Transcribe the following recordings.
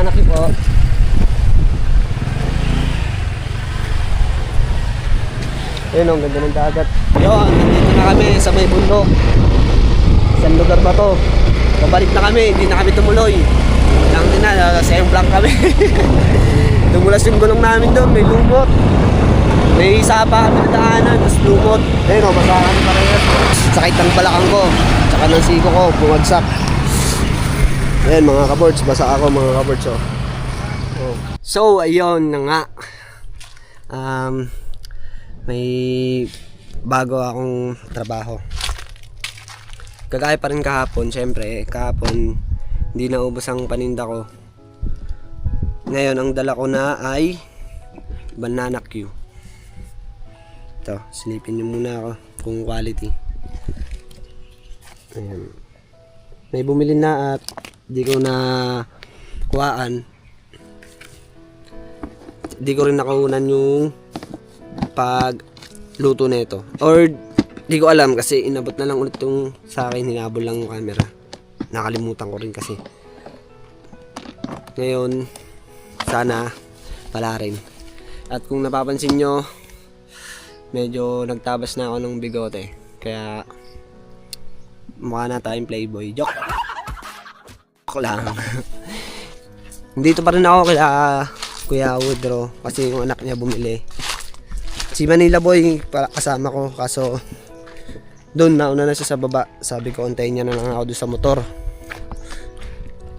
banana cue po. Ayun o, ganda ng dagat. Yun, nandito na kami sa may bundok. Saan lugar ba to? Pabalik na kami, hindi na kami tumuloy. Lang din na, sayang blank kami. Tumulas yung gulong namin doon, may lumot. May sapa kami na daanan, tapos lumot. Ayun o, basa kami parehas. Sakit ng balakang ko, tsaka ng siko ko, bumagsak. Ayun mga kabords, basa ako mga kabords o. So, ayun na nga. May bago akong trabaho. Kagaya pa rin kahapon, syempre kahapon hindi naubos ang paninda ko. Ngayon ang dala ko na ay banana cue. Ito, silipin nyo muna ako kung quality. Ayan. May bumili na at di ko na kuhaan. Di ko rin nakunan yung pag luto nito, or di ko alam kasi inabot na lang ulit yung sa akin, hinabol lang yung camera, nakalimutan ko rin kasi. Ngayon sana pala rin. At kung napapansin nyo, medyo nagtabas na ako ng bigote, kaya mukha na tayong playboy. Joke lang. Dito pa rin ako kaya Kuya Woodrow kasi yung anak niya bumili. Si Manila Boy kasama ko, kaso doon nauna na siya sa baba. Sabi ko antayin niya na lang ako doon sa motor,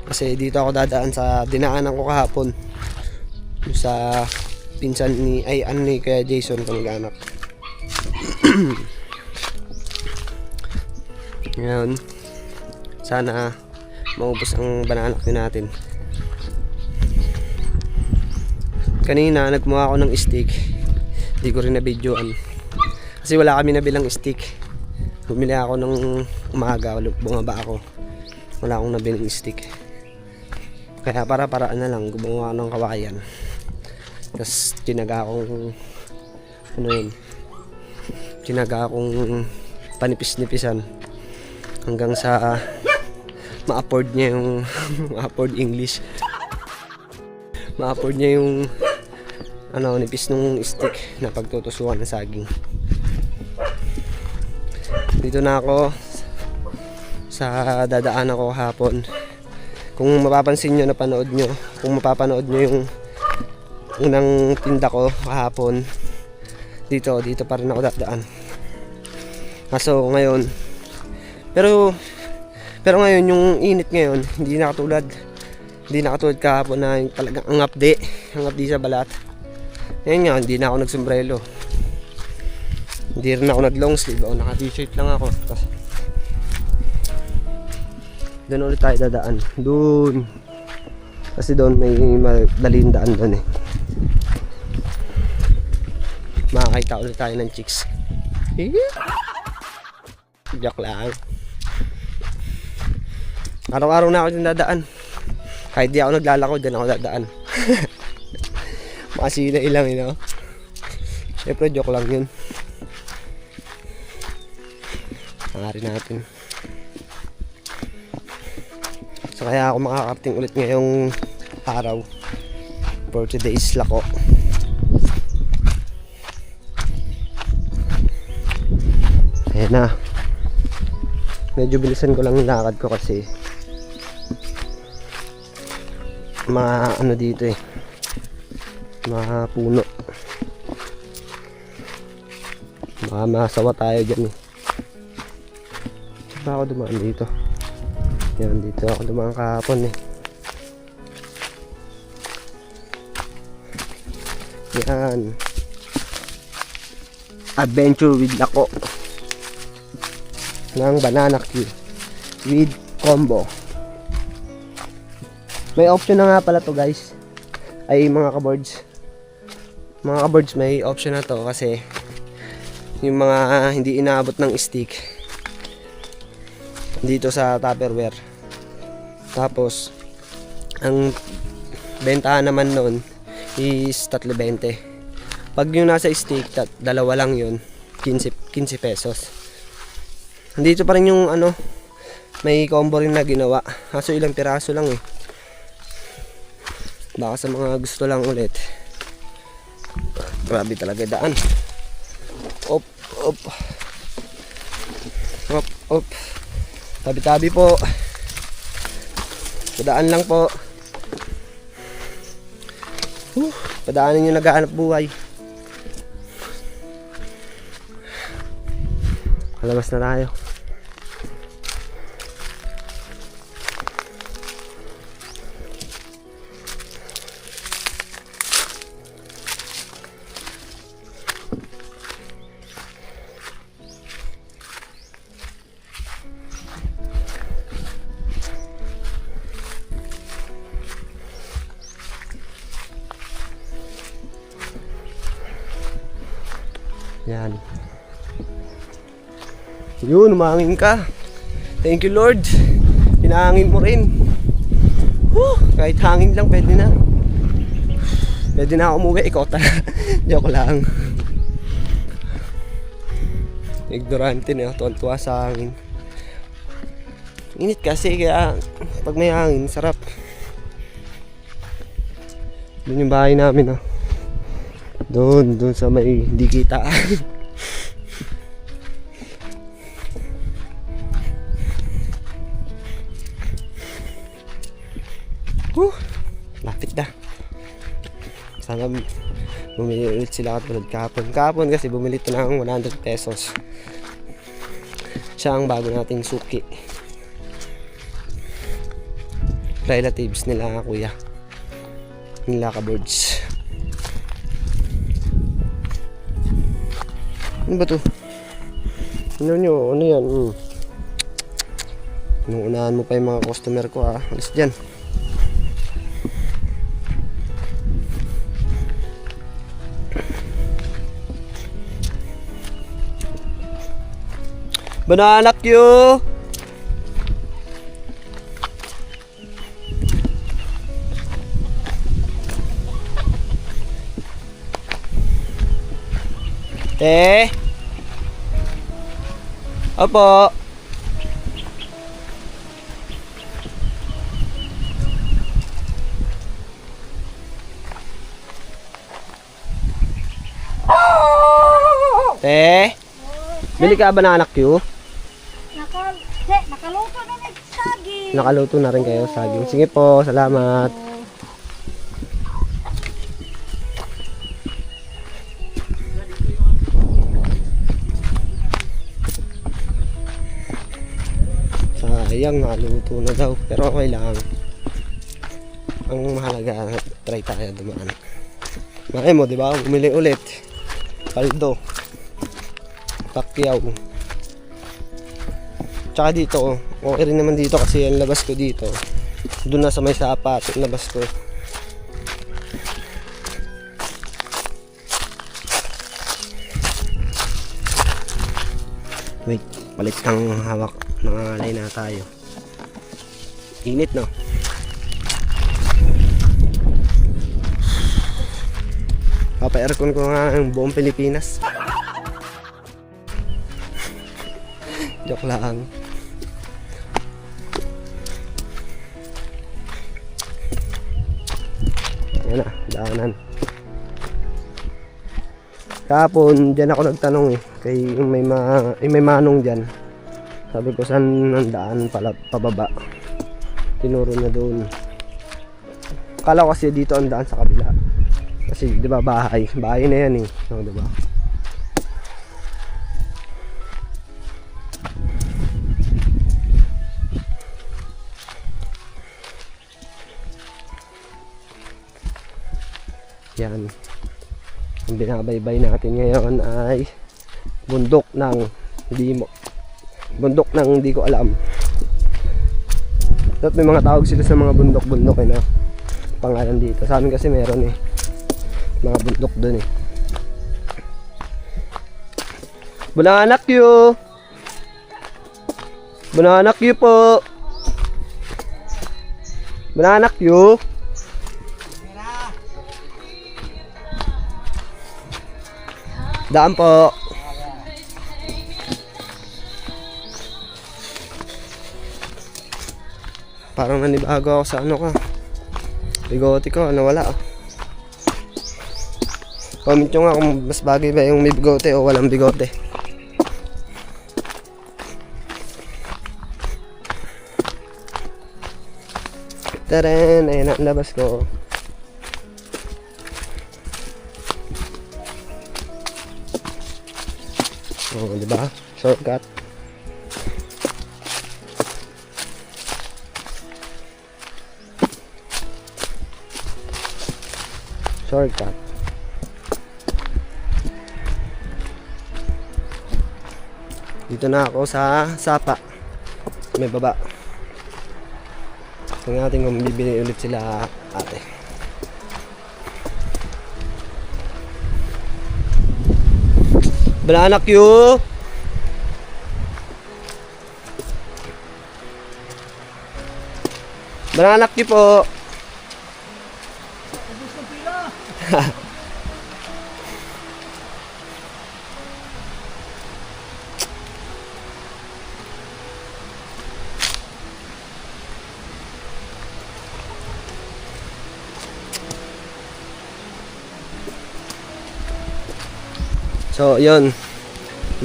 kasi dito ako dadaan sa dinaanan ko kahapon sa pinsan ni kaya Jason, kamag-anak. Ngayon sana maubos ang banana cue natin. Kanina nagmuha ako ng stick, hindi ko rin na-videoan kasi wala kami nabilang stick. Bumili ako ng umaga, bumaba ako, wala akong nabiling stick, kaya para-paraan na lang gumawa ng kawayan. Tapos tinaga akong tinaga akong panipis-nipisan hanggang sa ma-afford niya yung ma-afford English, ma-afford niya yung nipis nung stick na pagtutusuan ng saging. Dito na ako sa dadaan ako hapon. Kung mapapansin nyo, kung mapapanood nyo yung unang tinda ko kahapon, dito pa rin ako dadaan. Kaso ngayon, pero ngayon yung init ngayon hindi na katulad kahapon na talagang ang update sa balat. Ngayon nga, hindi na ako nagsombrelo, hindi rin ako nag long sleeve, naka t-shirt lang ako. Doon ulit tayo dadaan, doon kasi doon may madaling daan doon eh. Makakita ulit tayo ng chicks. Joke lang. Araw-araw na ako dyan dadaan, kahit di ako naglalako dyan ako dadaan. Makasina ilang syempre joke lang yun. Hangarin natin. So kaya ako makakarating ulit ngayong araw for today's lako. Ayan na, medyo bilisan ko lang yung lakad ko kasi dito eh, mga puno, baka masawa tayo dyan eh. Saan ba ako dumaan dito? Yan, dito ako dumaan kahapon eh. Yan, adventure with lako ng banana cue with combo. May option na nga pala to guys, ay mga kaboards, may option na to kasi yung mga hindi inaabot ng stick dito sa Tupperware. Tapos ang bentahan naman noon is 3.20. Pag yung nasa stick, dalawa lang yun, 15 pesos. Dito pa rin yung may combo rin na ginawa, kaso ilang piraso lang eh. Baka sa mga gusto lang ulit. Grabe talaga daan. Op, op. Op, op. Tabi-tabi po. Padaan lang po. Padaanin yung naghahanap buhay. Palabas na tayo. Yan. Yun, umangin ka. Thank you Lord. Hinahangin mo rin. Kahit hangin lang pwede na. Pwede na ako umuwi. Ikaw talaga. Joke lang. Ignorante na. Tuwan-tuwa sa hangin. Init kasi kaya pag may hangin sarap. Doon yung bahay namin. Doon sa may hindi kita. Lapit na. Sana bumili ulit sila katulad kahapon kasi bumili ito ng 100 pesos. Siya ang bago nating suki. Relatives nila kuya, nila ka-birds. Ano ba to? Ano nyo? Ano yan? Inuunahan mo pa yung mga customer ko Alis dyan. Banana Q! Opo. Bili ka banana Q? Nakaluto na ng saging. Nakaluto na rin kayo saging. Sige po, salamat. Sayang, nakaluto na daw. Pero okay lang. Ang mahalaga, try tayo dumaan. Makaya mo, di ba? Bumili ulit. Paldo. Pakyaw. Tsaka dito, okay rin naman dito kasi ang labas ko dito. Doon na sa may sapat, ang labas ko. Wait, palit ng hawak. Nangangalay na tayo. Init, no? Papa-aircon ko nga ang buong Pilipinas. Joke lang. Ayan na, daanan. Kahapon, dyan ako nagtanong kay may manong dyan. Sabi ko saan ang daan pala pababa. Tinuro na doon. Akala ko kasi dito ang daan sa kabila. Kasi 'di ba bahay na 'yan no, 'di ba? Yan. Ang binabaybay natin ngayon ay bundok ng hindi ko alam. At may mga tawag sila sa mga bundok-bundok na pangalan dito. Sa amin kasi meron mga bundok doon Banana Q! Banana Q po! Banana Q! Daan po! Parang nanibago ako sa Bigote ko, nawala. Comment nyo nga kung mas bagay ba yung may bigote o walang bigote. Taren, ayun na ang labas ko. Oh, di ba? Shortcut. Shortcut. Dito na ako sa Sapa. May baba. Tingnan natin kung bibili ulit sila ate. Banana Q! Banana Q po! So, yun.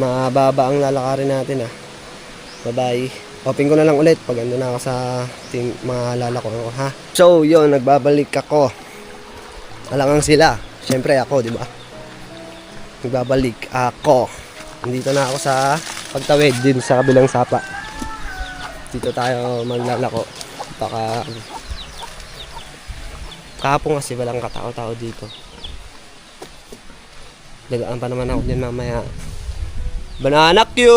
Mababa ang lalakarin natin ah. Bye-bye. Open ko na lang ulit pag ando na ako sa mga lalako ko ha. So, yun. Nagbabalik ako. Alangang sila. Siyempre ako, di ba? Nagbabalik ako. Nandito na ako sa pagtawid din sa kabilang Sapa. Dito tayo maglalako. Baka kahapon kasi walang katao-tao dito. Dagaan pa naman ako dyan mamaya. Banana Q!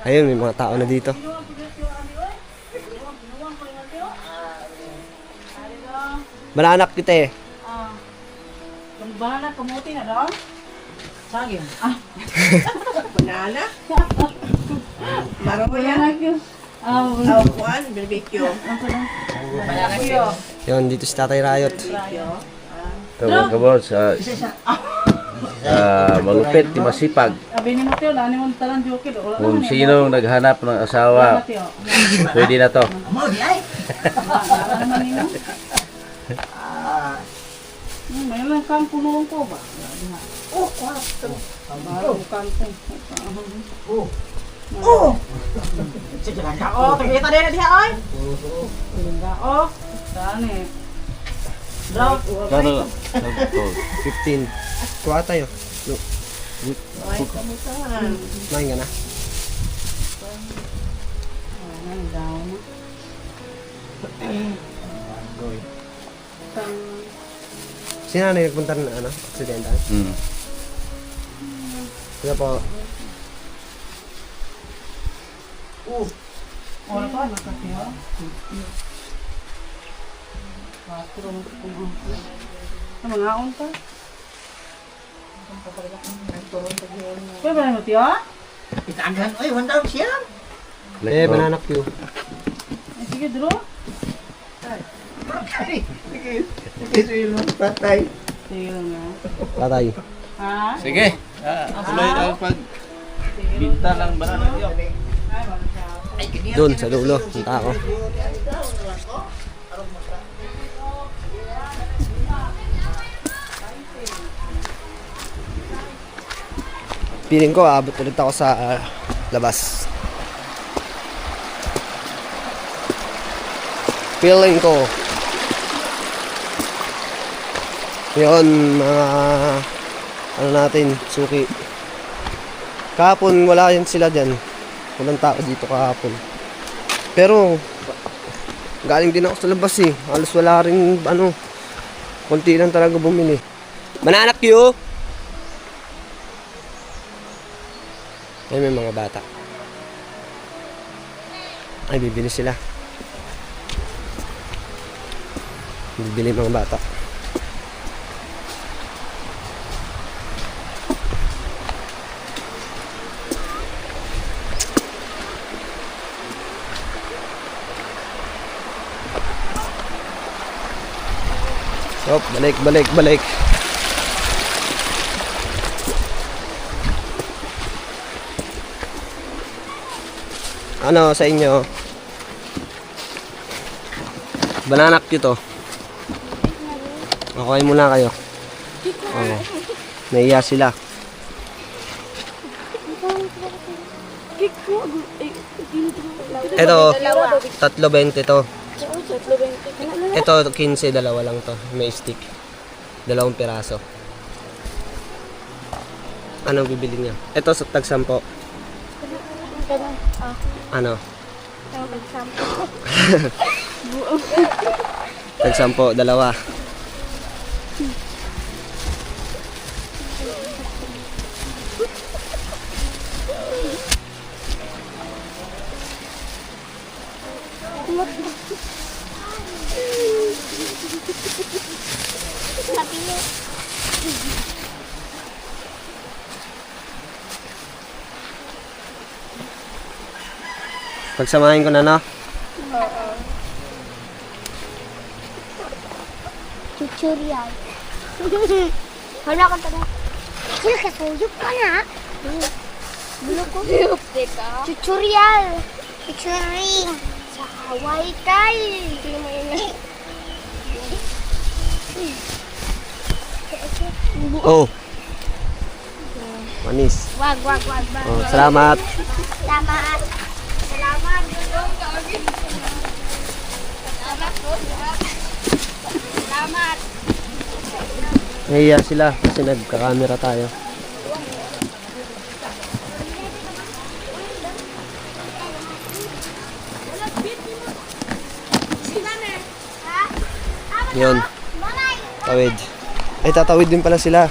Ayun, may mga tao na dito. Banana Q te. Banana, kamuti na daw? Saging. Banana? Maro mo yan? Kuan, barbecue. Banana kyo. Yun, dito si Tatay Riot. Kabon sa malupit di masipag. Abi ni Mateo, dani mo talang joke do. Kung sino naghanap ng asawa, pwede na to. May lang kang kulong ko ba? Oh, kwarto. Kangkong. Oh! Sige lang ka. Oh, kita din na diha, oy. Oh, dani. Daw, Kano? 15. Kuha tayo. Ay, kamutan. Main ka na. ay daw. Sino na nagpunta na ano? Accidental? Sino po? Wala pa nakatiyo. Patro mo kung mga on pa. Pwede ba mo tiyo? Itagan, oy, 1,000 siya. Eh, Banana Q. Ay, sige, duro. Ito yung patay. Sige lang nga. Tatay. Ha? Sige. Tuloy ang pagbinta ng banana niyo. Ay, wala siya. Doon, sa dulo. Punta ako. Piling ko, abot ulit ako sa labas. Feeling ko. Yun, mga ano natin, suki. Kahapon, wala yan sila dyan. Walang tao dito kahapon. Pero, galing din ako sa labas eh. Halos wala rin, ano, konti lang talaga bumili. Banana Q! Ay, may mga bata. Ay, bibili sila. Bibili mga bata. So, balik. ano sa inyo. Banana cue to. Okay muna kayo. Oo. Naiya sila. Ito, 3.20 to. Ito, 15, dalawa lang to. May stick. 2 piraso. Anong bibili niya? Ito, tag 10. Ano? Tag 10, dalawa. Pagsamahin ko na, no? Tutorial. Hala ka taga. Sila ka suyok ka na. Bulo ko. Tutorial. Tutoring. Sa Hawaii kay. Oh. Manis. Wag. Oh, salamat. Salamat. Salamat. Salamat. Nahiya sila kasi nagka-camera tayo. Yun. Tawid. Ay, tatawid din pala sila.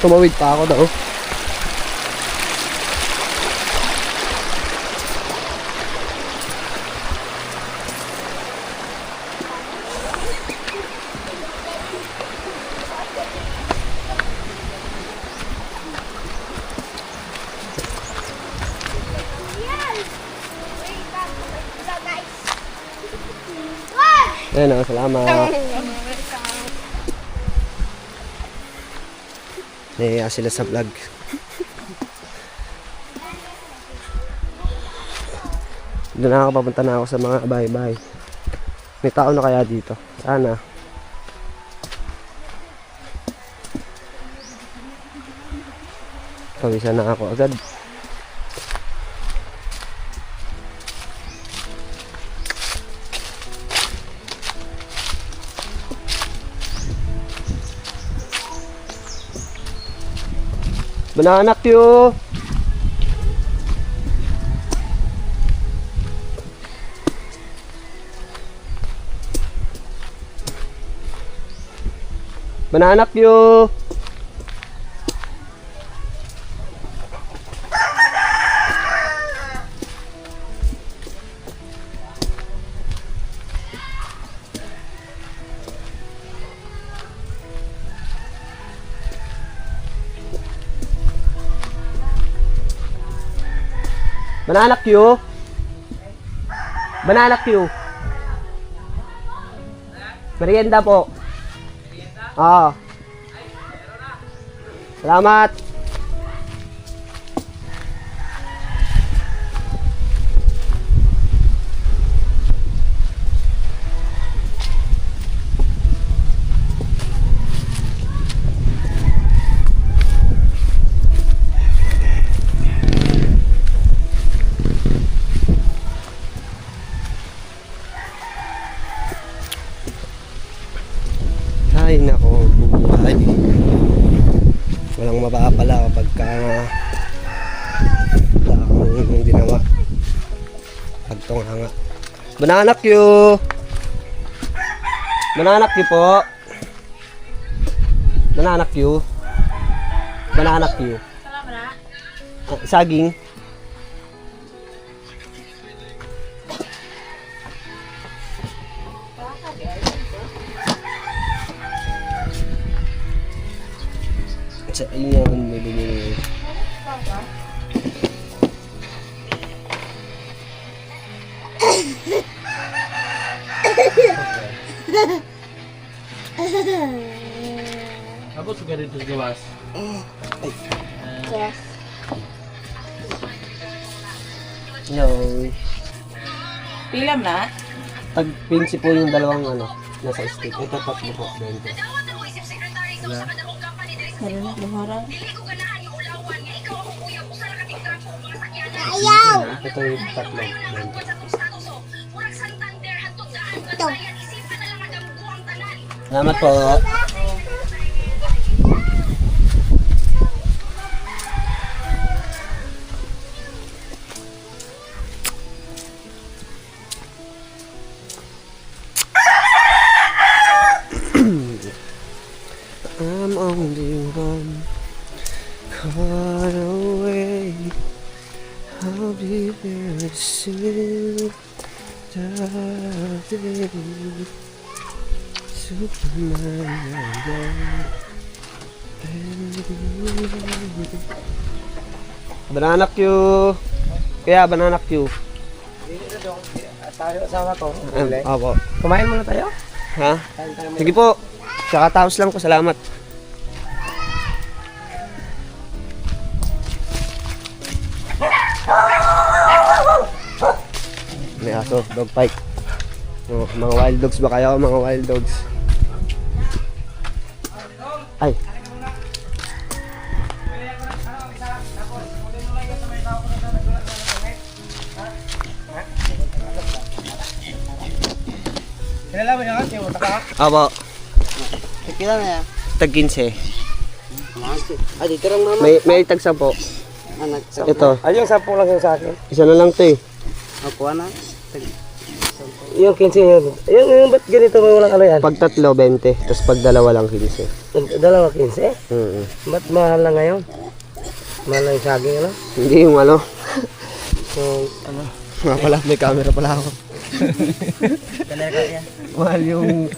Tumawid pa ako daw. Ayun o, salamat. Nahiya sila sa vlog. Doon na ako, papunta na ako sa mga bahay-bahay. May tao na kaya dito? Sana. Pawisan na ako agad. Banana cue. Banana cue. Banana cue. Banana cue. Merienda po. Oo. Salamat. Ay nako, buhay. Walang mapapala kapag wala akong ginawa. Pagtunganga. Banana cue. Banana cue po. Banana cue. Banana cue. Saging. Sa iyan, may bumili. Ako suka dito gawas. Yes. Yung Pilam na? tag-15 po yung dalawang nasa stick. Ito tatlo po, 20. Meron na, lumarang. Ayaw! Ito yung tatlo, 20. Ito. Salamat po. I'm only one caught away. I'll be there to see the day. Superman. Banana Q. Kaya banana Q. Tayo asawa ko. Opo. Kumain muna tayo. Ha? Sige po. Tsaka tapos lang po. Salamat. May aso. Dog fight. Oh, mga wild dogs ba kayo? Mga wild dogs. Ay. Kilala mo yan? Yung taka? Opo. Kilala na yan. Tag 15. Ah, dito lang mama. May tag 10 po. Anak. Ito. Ay, yung 10 lang yung sa akin. Isa na lang to eh. Ako na. Yung 15 yun. Yung ba't ganito may walang ano yan? Pag tatlo, 20. Tapos pag dalawa lang, 15. Dalawa 15? Mm. Ba't mahal na ngayon? Mahal na yung saging ano? Hindi yung ano. Yung ano? Nga pala, may camera pala ako. Talaga yan. Mahal yung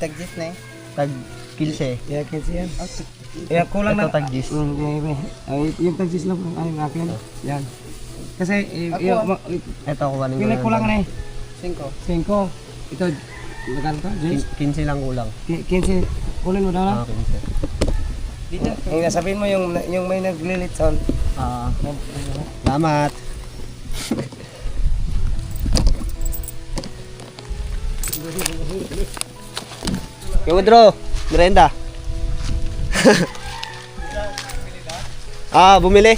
Tag-gis na eh. tag 15. Yeah, 15 yan. Yeah, kulang Ito na. tag 10. Ay, yung tag-gis lang po. Ay, akin. Yan. Kasi, Ito, kuha yung kulang na eh. 5. 5. Ito, magkano ka, Jace? 15 lang kulang. 15. Kulin mo daw na. 15. Dito. Yung nasabihin mo yung may naglilitson. Salamat. Kaya Woodrow, merenda. Bumili.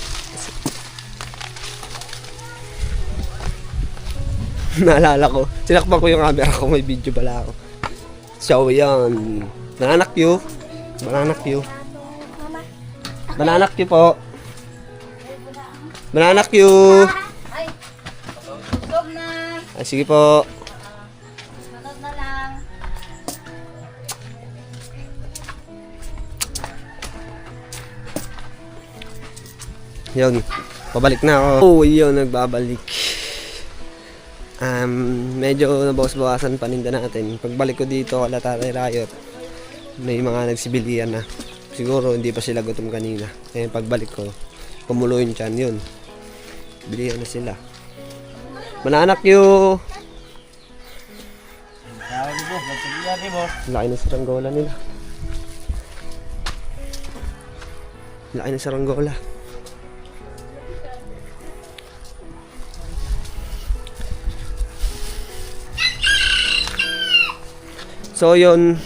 Naalala ko. Sinakpan ko yung camera ko. May video pala ako. So, yan. Banana Q. Banana Q. Banana Q po. Banana Q. Stop na. Ay, sige po. Manood na lang. Yun. Pabalik na ako. Oh, yun. Nagbabalik. Medyo nabawas-bawasan paninda natin. Pagbalik ko dito, Alatare Riot, may mga nagsibilian na. Siguro hindi pa sila gutom kanina. Kaya pagbalik ko, kumulo yung tiyan yun. Bilihan na sila. Mananak yung laki na saranggola nila. Laki na saranggola. So yun,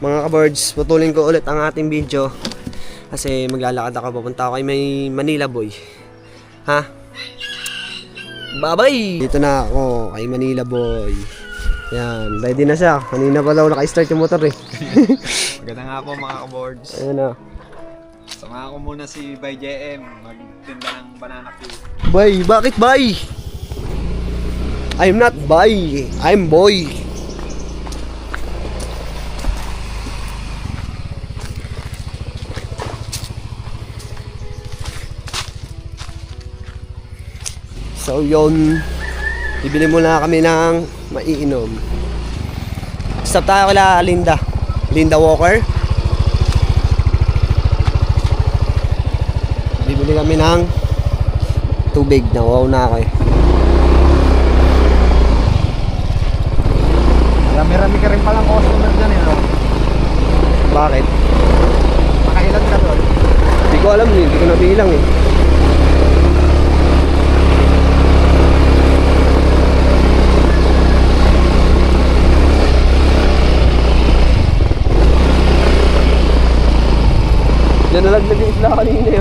mga ka-birds, putulin ko ulit ang ating video kasi maglalakad ako, papunta ako kay may Manila Boy. Ha? Bye-bye! Dito na ako kay Manila Boy. Yan, ready na siya. Kanina pa daw naka-start yung motor eh. Maganda nga po mga ka-boards. Ayun na. Samahan ko muna si Bay JM magtinda ng banana Q. Boy, bakit boy? I'm not boy, I'm boy. So yun, bibili muna kami ng maiinom. Stop tayo kila Linda Walker. Bibili kami ng tubig. Nawaw na ako eh. Rami-rami ka rin palang customer dyan eh, no? Bakit? Makailan ka doon? Hindi ko alam, hindi ko nabilang eh.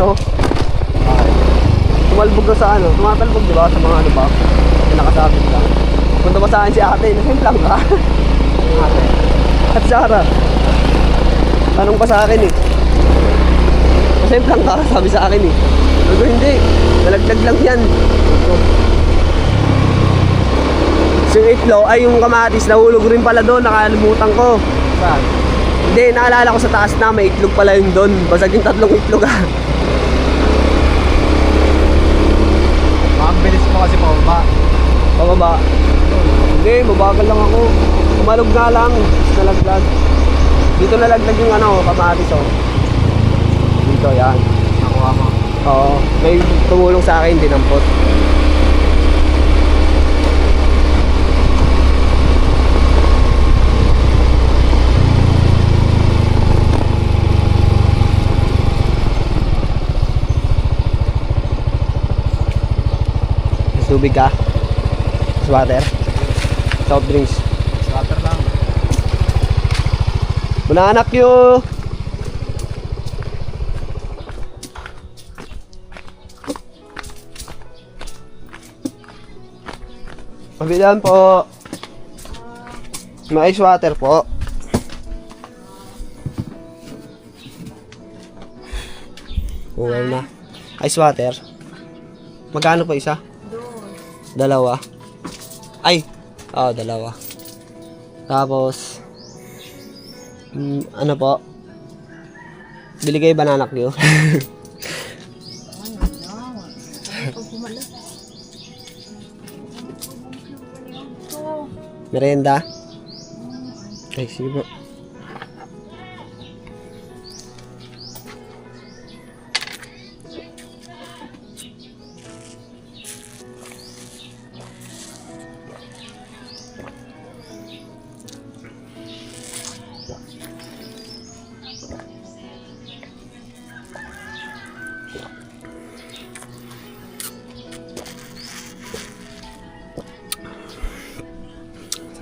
oh. Tumalbog na sa ano, tumatalbog di ba sa mga ano ba? Yung nakasabit lang. Punta pa sa akin si ate, nasimplang ka. Ate. At Sarah. Tanong pa sa akin eh. Nasimplang ka, sabi sa akin eh. Pero hindi, nalaglag lang yan. So yung itlog, ay yung kamatis, nahulog rin pala doon, nakalimutan ko. Saan? Hindi, naalala ko sa taas na may itlog pala yun doon. Basag yung 3 itlog ah. Ang bilis mo kasi pababa. Pababa. Hindi, mabagal lang ako. Umalog nga lang, nalaglag. Dito nalaglag yung ano, kamatis oh. Dito, yan. Nakuha mo. Oo, may tumulong sa akin, dinampot. Tubig ka? Water? Soft drinks? Water lang. Bunanak yun! Pabilan po. May ice water po. Okay na. Ice water. Magkano po isa? Dalawa. Ay! Oo, dalawa. Tapos, ano po? Bili kayo banana Q. Merienda? Ay, sige po.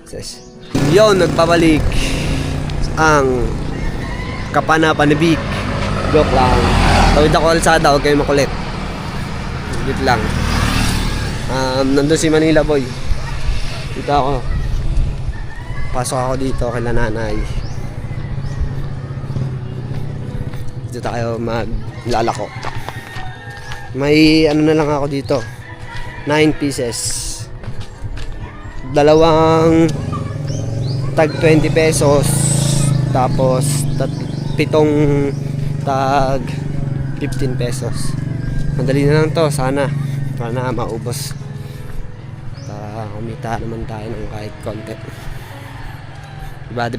Success. Yon, nagpabalik ang kapana-panibik. Joke lang. Tawid ako alsada, huwag kayo makulit. Dito lang. Nandun si Manila Boy. Dito ako. Pasok ako dito kay nanay. Dito tayo maglalako. May ano na lang ako dito. 9 pieces. Dalawang tag 20 pesos. Tapos 7 tag 15 pesos. Madali na lang to, sana maubos. Para kumita naman tayo ng kahit konti. Diba?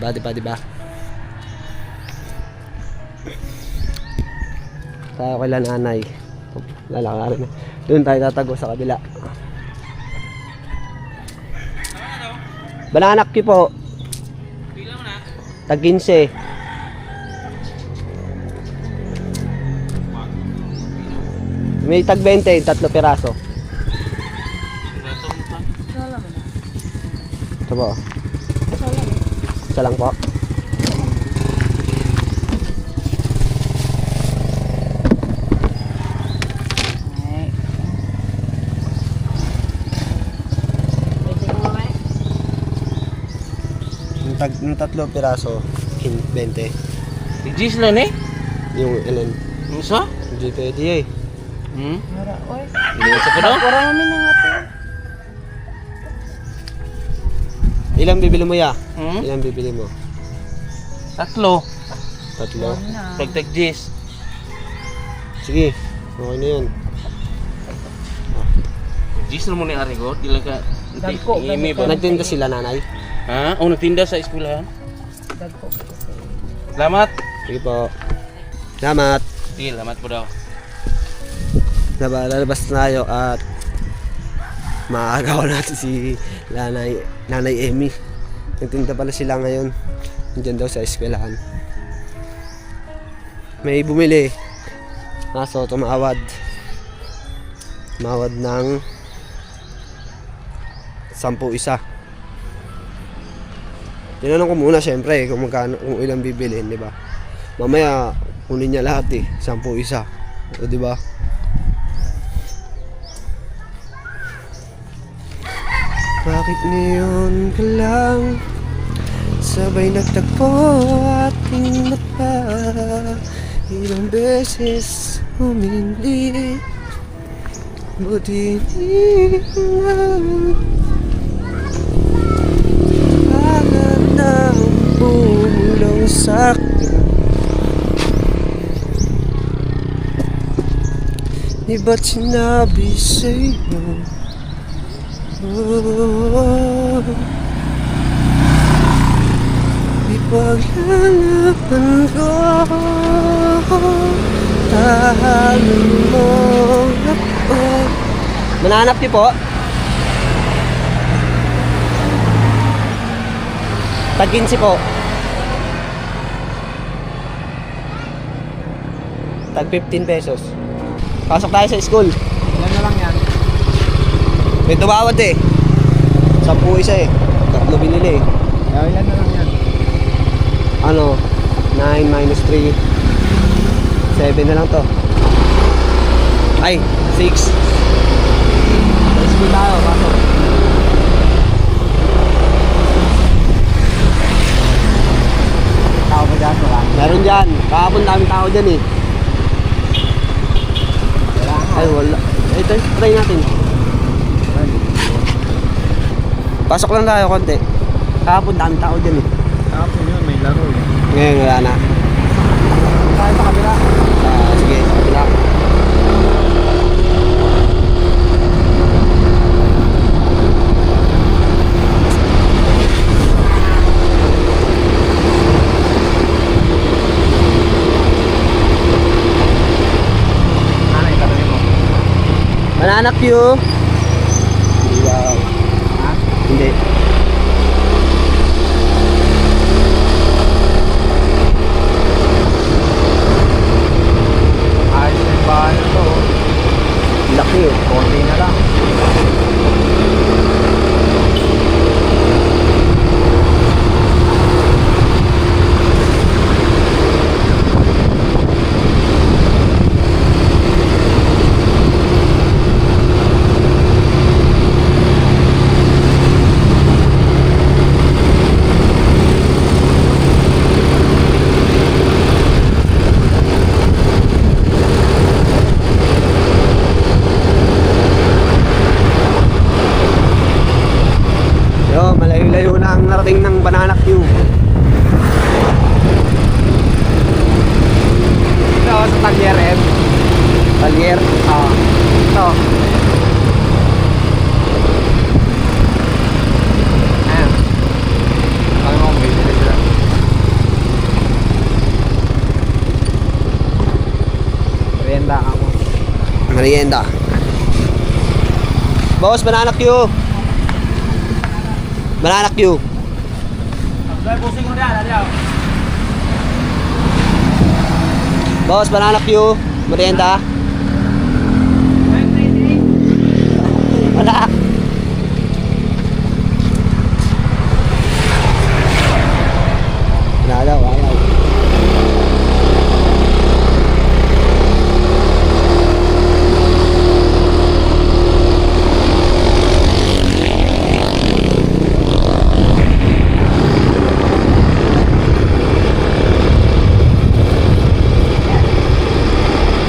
Tayo kay nanay. Lalakarin na. Doon tayo tatago sa kabila. Bananak ki po. Pila mo na? Tag 15. May tag 20, 3 piraso. Ito po. Isa lang po. Yung 3 piraso, 20. Ijis lang eh? Yung ilan? Yung isa? Hindi pwede eh. Hindi sa puno? Ilang bibili mo ya? Hmm? Ilang bibili mo? 3. 3. Pagtag jis. Sige, okay na yun. Jis na mo ni Arigo. Di lang ka... Dagko, Imi ba? Nagtinda sila nanay? Ha? O nagtinda sa eskwelahan? Salamat. Sige po. Salamat. Sige, salamat po daw. Lalabas tayo at maagaw natin si Nanay Emmy. Nagtinda pala sila ngayon. Nandiyan daw sa eskwelahan. May bumili. Kaso tumawad. Tumawad ng 10 isa. Tinanong ko muna syempre kung magkano, kung ilang bibilhin, di ba? Mamaya kunin niya lahat eh, 10 isa. O, di ba? Bakit ngayon ka lang sabay nagtagpo ating mata? Ilang beses humindi, buti di lang alam na bumulang sa'kin. Di ba't sinabi sa'yo? Oh, ipaglalaban ko, tahanan mo ako. Mananap niyo po? Tag 15 po. Tag 15 pesos. Pasok tayo sa school. Ilan na lang yan? May tumawad eh. 10 isa eh. 3 binili eh. Ilan na lang yan? Ano? 9 minus 3. 7 na lang to. Ay, 6. Sa school tayo, pasok. Tao ba dyan? Wala. Meron dyan. Kahapon daming tao dyan eh. Ay, wala. Ito, try natin. Pasok lang tayo konti. Kahapon daming tao dyan eh. Tapos yun, may laro eh. Ngayon wala na. Tayo sa kabila. Sige, kabila. Ano yung tanongin mo? Banana Q. Wow. Ha? Hindi. Ayos na yung bahay na to. Laki oh. Konti na lang. Yo, malayo-layo na ang narating ng Banana Q. Ito sa Taglier M. Talier. Ito. Ayan. Sabi mo kung bibili sila. Merienda ka mo. Merienda. Boss, Banana Q. Banana Q. Boss, Banana Q. Merienda. Wala. Wala daw, ayaw.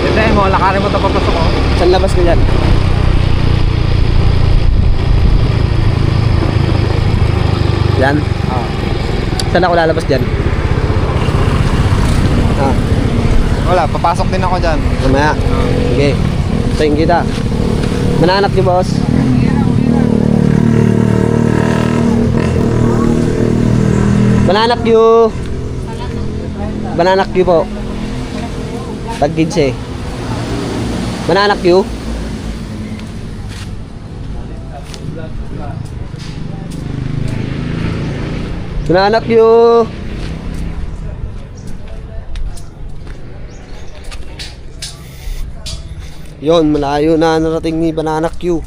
Ito mo, lakarin mo ito papasok ko. Saan labas ko dyan? Yan? Saan ako lalabas dyan? Wala, papasok din ako dyan. Mamaya. Sige. Tingin kita. Mananap niyo, boss. Mananap niyo. Mananap niyo po. Tag 15. Mananap niyo. Mananap niyo. Yon, malayo na narating ni Banana Q.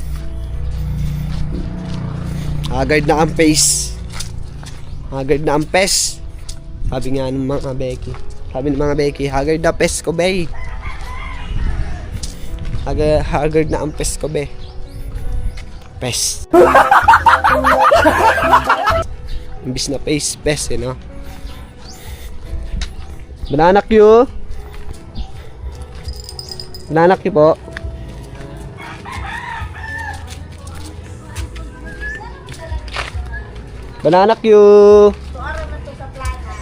Haggard na ang face. Haggard na ang pes. Sabi nga ng mga Becky. Sabi ng mga Becky, haggard na pes ko, bay. Haggard na ang pes ko, be. Pes. Imbis na pes, no? Banana Q. Banana Q po. Banana Q. Tuara na to sa plana.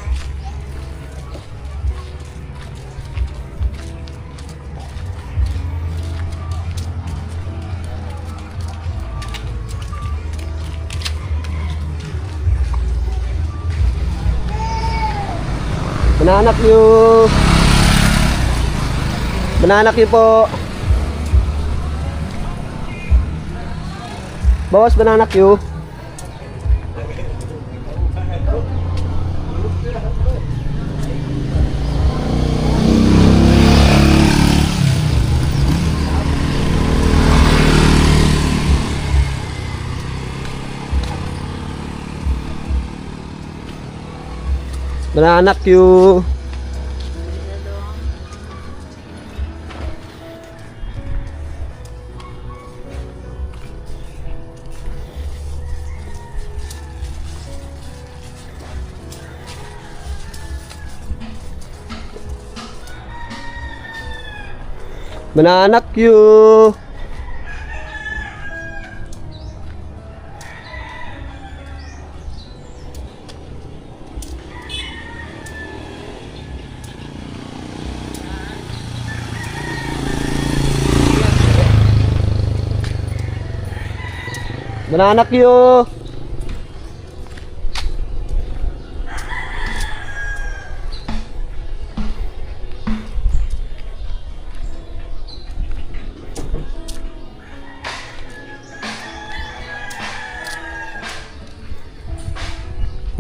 Banana Q. Banana Q po. Boss, banana Q. Banana Q. Banana Q. Banana Q.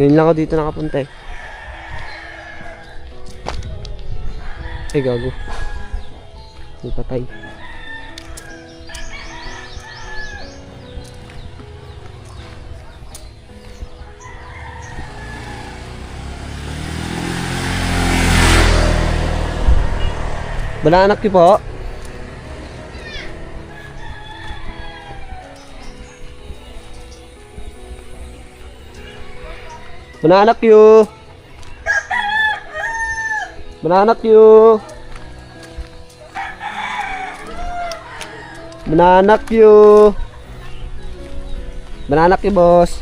Ngayon lang ako dito nakapunta eh. Ay gago. May patay. Banana Q po. Banana Q. Banana Q. Banana Q. Banana Q, boss.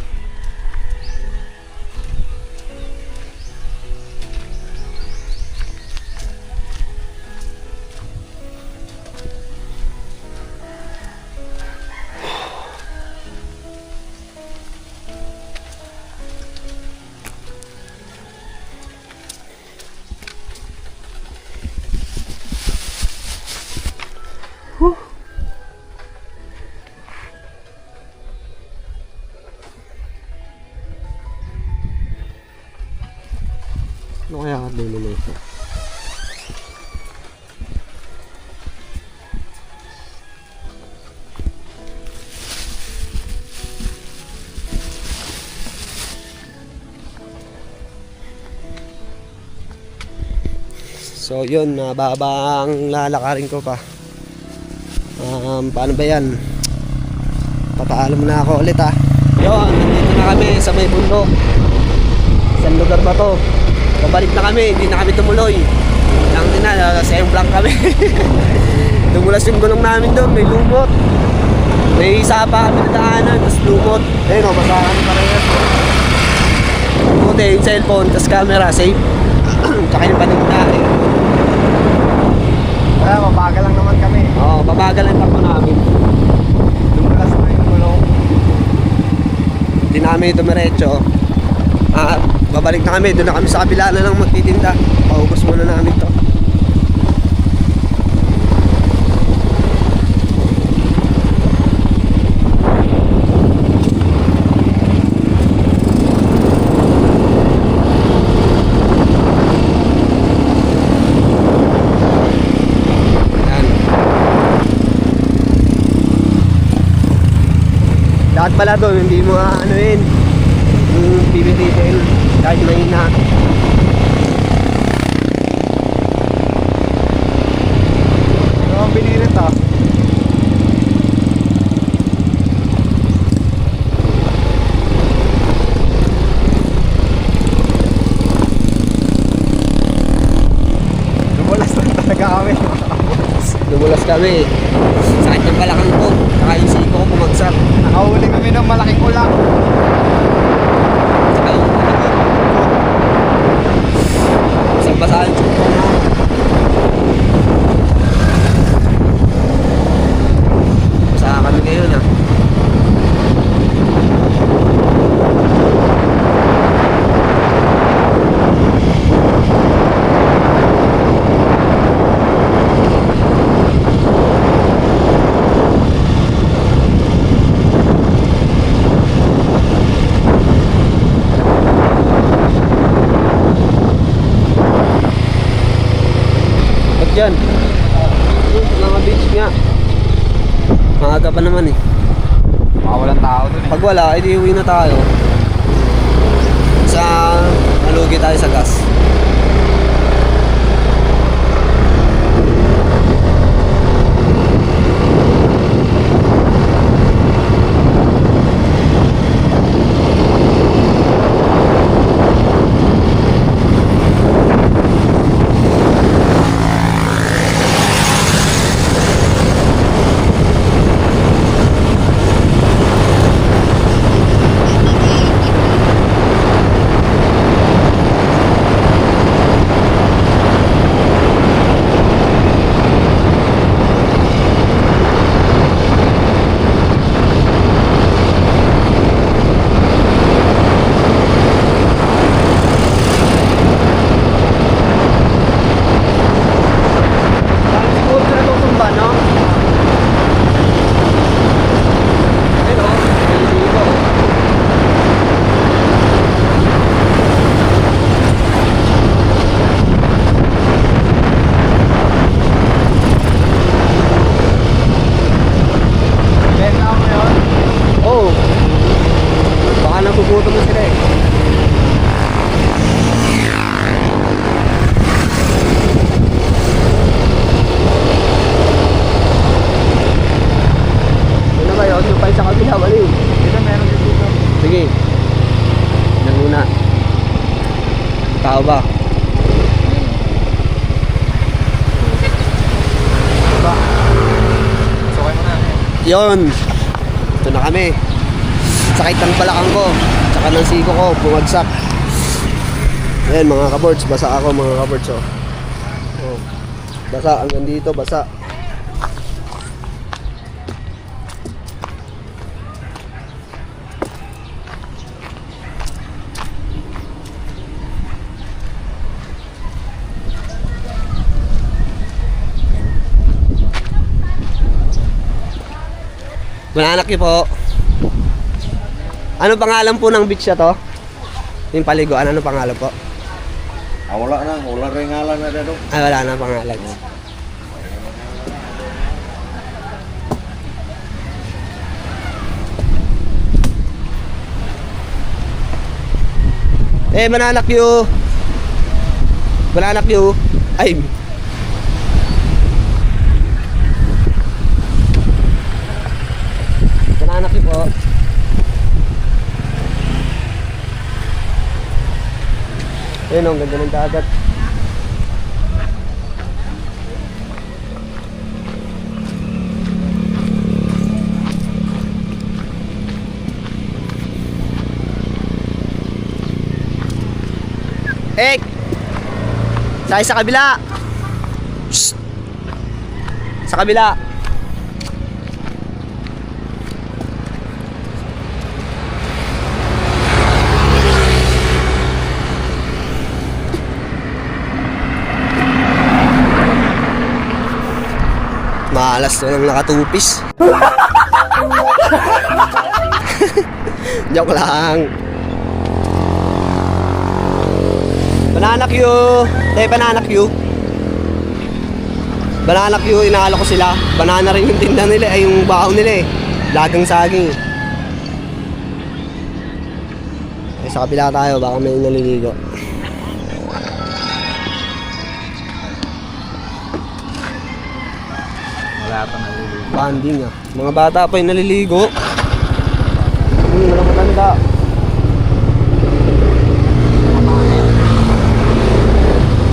Ano kaya ka dulo na ito? So yun, mababa ang lalakarin ko pa. Paano ba yan? Papaalam na ako ulit ha. Yun, nandito na kami sa may bundok. Isang lugar ba to? Pabalik na kami, hindi na kami tumuloy. Lang din na, same blank kami. Tumulas yung gulong namin doon, may lumot. May isa pa kami na daanan, tapos lumot. Ayun o, masakan pa rin yan. Buti yung cellphone, tapos camera, safe. Tsaka yung panig natin. Kaya mabagal lang naman kami. Oo, babagal ang takbo namin. Dumulas na yung gulong. Hindi namin ito diretso. Babalik na kami, doon na kami sa kabila na lang magtitinda. Paubos muna namin to. Yan. Lahat pala doon, hindi mo aanoin yung PBDL kahit mahina. Ano ang binilit ah? dyan. Mga beach nga. Maaga pa naman eh. Baka walang tao dun eh. Pag wala, edi uwi na tayo. Sa malugi tayo sa gas. Siguro na tutumba, no? Pero, hindi ko. Benta mo yun? Oo. Baka nagugutom na sila eh. Ano ba yun? Yung pa sa kabila, wali. Dito meron dito. Sige. Yan muna. Tao ba? Sukay mo na. Yun. Ito na kami. Sakit ng balakang ko. Tsaka ng siko ko. Bumagsak. Ayan mga kaboards. Basa ako mga kaboards. Oh. Oh. Basa. Hanggang dito. Basa. Mananak niyo po. Ano pangalan po ng beach na to? Yung paliguan, ano pangalan po? Wala na, wala rin ngalan na dito. Ay, wala na pangalan. Mananak niyo. Mananak niyo. Ay, anak niyo po. Ayun o, ang ganda ng dagat. Ek! Sakay sa kabila! Shhh! Sa kabila! Malas na lang nakatupis. Joke lang. Banana Q. Banana Q. Banana Q, inaala ko sila. Banana rin yung tinda nila, ay yung bahaw nila eh. Lagang saging. Eh, sa kabila tayo, baka may naliligo. Wala pa naliligo. Banding ah. Mga bata pa yung naliligo. Walang matanda.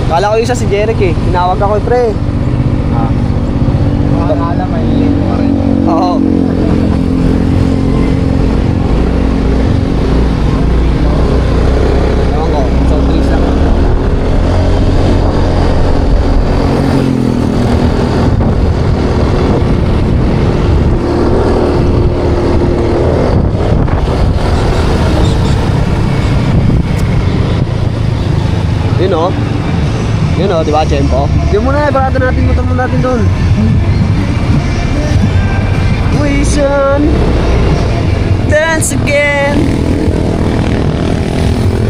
Kala ko isa si Jeric eh. Tinawag ako pre. Akala maliligo ka rin. Oo. Ewan ko. So, please lang. Yun o. Yun o, di ba, Chempo? Yun muna, barata natin, matang muna natin doon. We shall dance again.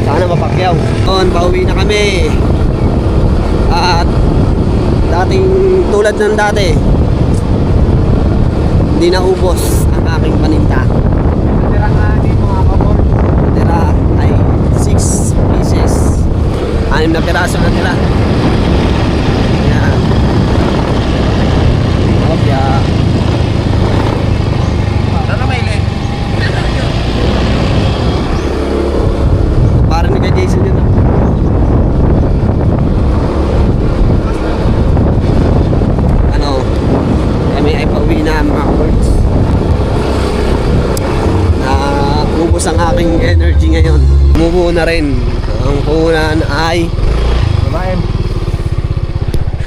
Sana mapakyaw. Noon, pauwi na kami. At dating tulad ng dati, hindi naubos ang aking paninda. Tira nga din mga kabor. Tira ay 6 pieces. 6 na piraso na nila. Yan. Kopya. Ano may leg? Parang ni kay Jason yun. Ano? Kami ay pauwi na mga words. Na ubos ang aking energy ngayon. Umubuo na rin. Ang puhunan ay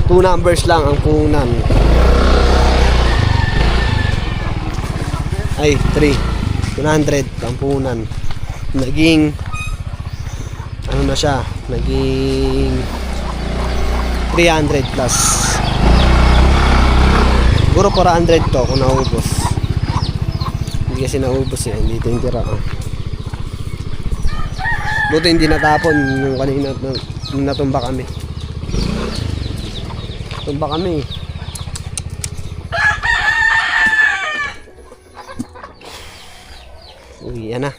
2 numbers lang ang puhunan. Ay, 3. 100 ang puhunan. Naging ano na siya, naging 300 plus. Siguro 400 to kung naubos. Hindi kasi naubos eh, hindi ito yung tira. Buti hindi natapon yung kanina nung natumba kami. Tumba kami. Uy, yan na.